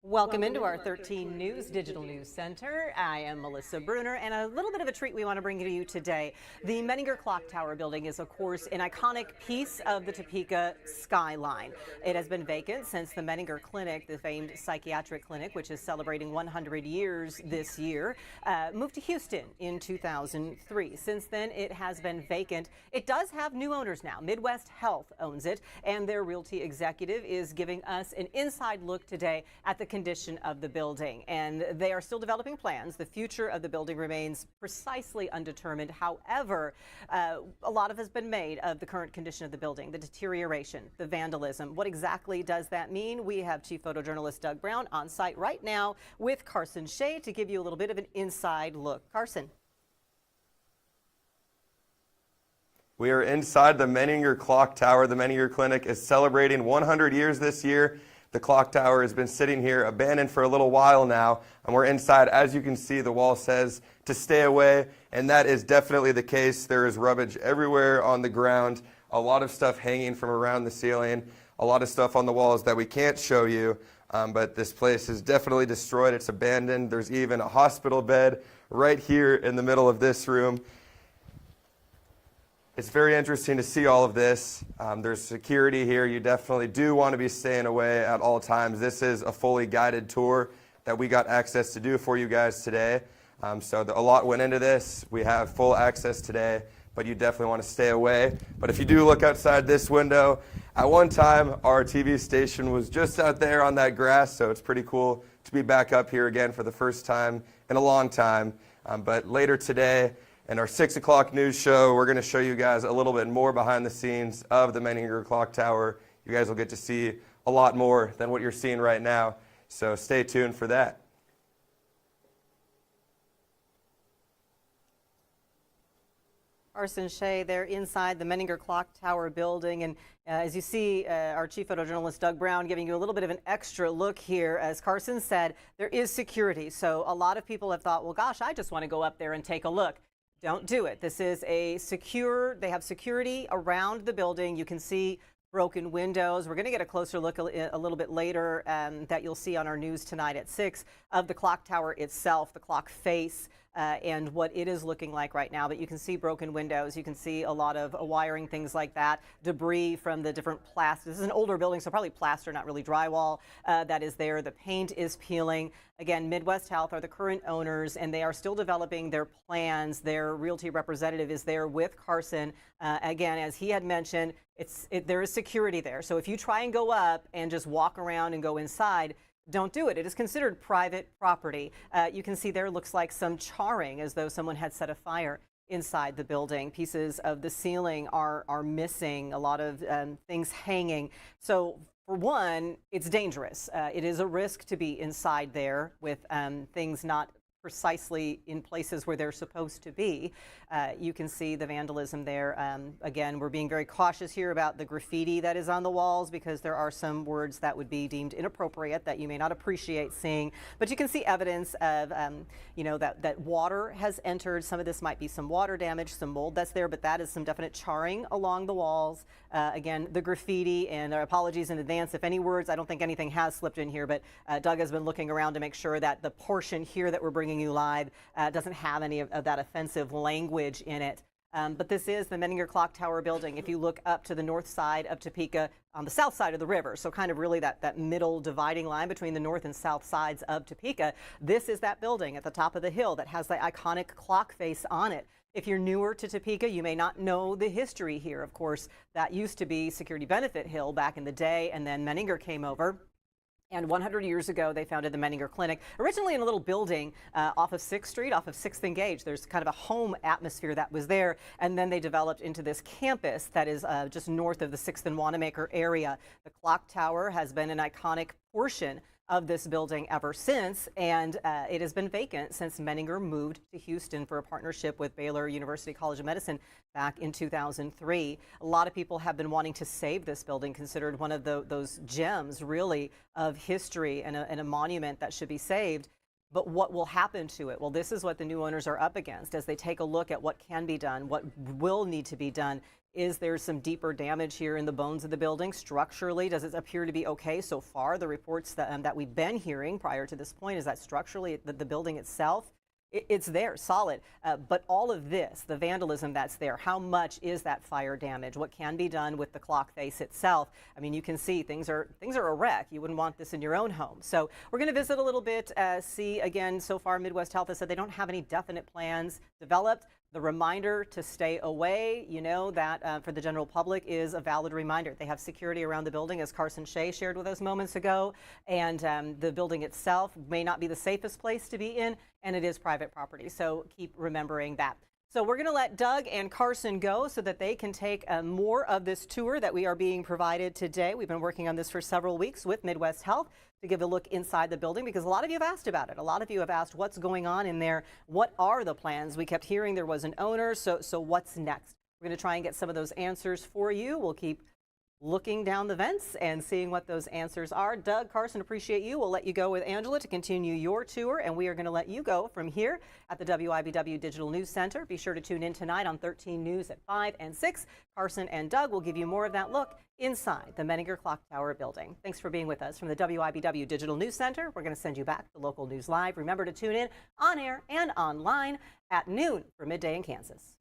Welcome into our 13 News Digital News Center. I am Melissa Bruner, and a little bit of a treat we want to bring to you today. The Menninger Clock Tower building is, of course, an iconic piece of the Topeka skyline. It has been vacant since the Menninger Clinic, the famed psychiatric clinic, which is celebrating 100 years this year, moved to Houston in 2003. Since then, it has been vacant. It does have new owners now. Midwest Health owns it, and their realty executive is giving us an inside look today at the condition of the building, and they are still developing plans. The future of the building remains precisely undetermined. However, a lot has been made of the current condition of the building, the deterioration, the vandalism. What exactly does that mean? We have Chief Photojournalist Doug Brown on site right now with Carson Shea to give you a little bit of an inside look. Carson. We are inside the Menninger Clock Tower. The Menninger Clinic is celebrating 100 years this year. The clock tower has been sitting here abandoned for a little while now, and we're inside. As you can see, the wall says to stay away, and that is definitely the case. There is rubbish everywhere on the ground, a lot of stuff hanging from around the ceiling, a lot of stuff on the walls that we can't show you, but this place is definitely destroyed. It's abandoned. There's even a hospital bed right here in the middle of this room. It's very interesting to see all of this. There's security here. You definitely do want to be staying away at all times. This is a fully guided tour that we got access to do for you guys today. So a lot went into this. We have full access today, but you definitely want to stay away. But if you do look outside this window, at one time our TV station was just out there on that grass, so it's pretty cool to be back up here again for the first time in a long time. But later today, in our 6 o'clock news show, we're going to show you guys a little bit more behind the scenes of the Menninger Clock Tower. You guys will get to see a lot more than what you're seeing right now, so stay tuned for that. Carson Shea there inside the Menninger Clock Tower building, and as you see, our chief photojournalist Doug Brown giving you a little bit of an extra look here. As Carson said, there is security, so a lot of people have thought, well, gosh, I just want to go up there and take a look. Don't do it. This is a secure, they have security around the building. You can see broken windows. We're going to get a closer look a little bit later that you'll see on our news tonight at 6 of the clock tower itself, the clock face, and what it is looking like right now. But you can see broken windows. You can see a lot of wiring, things like that, debris from the different plaster. This is an older building, so probably plaster, not really drywall, that is there. The paint is peeling. Again, Midwest Health are the current owners, and they are still developing their plans. Their realty representative is there with Carson. Again, as he had mentioned, there is security there. So if you try and go up and just walk around and go inside, don't do it. It is considered private property. You can see there looks like some charring, as though someone had set a fire inside the building. Pieces of the ceiling are missing, a lot of things hanging. So for one, it's dangerous. It is a risk to be inside there with things not precisely in places where they're supposed to be. You can see the vandalism there. Again, we're being very cautious here about the graffiti that is on the walls, because there are some words that would be deemed inappropriate that you may not appreciate seeing. But you can see evidence of, that water has entered. Some of this might be some water damage, some mold that's there, but that is some definite charring along the walls. Again, the graffiti, and our apologies in advance if any words, I don't think anything has slipped in here, but Doug has been looking around to make sure that the portion here that we're bringing you live doesn't have any of that offensive language in it. But this is the Menninger Clock Tower building. If you look up to the north side of Topeka, on the south side of the river, so kind of really that middle dividing line between the north and south sides of Topeka, this is that building at the top of the hill that has the iconic clock face on it. If you're newer to Topeka, you may not know the history here. Of course, that used to be Security Benefit Hill back in the day, and then Menninger came over. And 100 years ago, they founded the Menninger Clinic, originally in a little building off of 6th Street, off of 6th and Gage. There's kind of a home atmosphere that was there, and then they developed into this campus that is just north of the 6th and Wanamaker area. The clock tower has been an iconic portion of this building ever since, and it has been vacant since Menninger moved to Houston for a partnership with Baylor University College of Medicine back in 2003. A lot of people have been wanting to save this building, considered one of those gems, really, of history and a monument that should be saved. But what will happen to it? Well, this is what the new owners are up against as they take a look at what can be done, what will need to be done Is there some deeper damage here in the bones of the building? Structurally, does it appear to be okay so far? The reports that we've been hearing prior to this point is that structurally the building itself, it's there, solid. But all of this, the vandalism that's there, how much is that fire damage? What can be done with the clock face itself? I mean, you can see things are a wreck. You wouldn't want this in your own home. So we're going to visit a little bit, see again, so far Midwest Health has said they don't have any definite plans developed. The reminder to stay away, you know, that for the general public is a valid reminder. They have security around the building, as Carson Shea shared with us moments ago, and the building itself may not be the safest place to be in, and it is private property, so keep remembering that. So we're going to let Doug and Carson go so that they can take more of this tour that we are being provided today. We've been working on this for several weeks with Midwest Health to give a look inside the building because a lot of you have asked about it. A lot of you have asked what's going on in there. What are the plans? We kept hearing there was an owner, so what's next? We're going to try and get some of those answers for you. We'll keep looking down the vents and seeing what those answers are. Doug, Carson, appreciate you. We'll let you go with Angela to continue your tour, and we are going to let you go from here at the WIBW Digital News Center. Be sure to tune in tonight on 13 News at 5 and 6. Carson and Doug will give you more of that look inside the Menninger Clock Tower building. Thanks for being with us from the WIBW Digital News Center. We're going to send you back to Local News Live. Remember to tune in on air and online at noon for Midday in Kansas.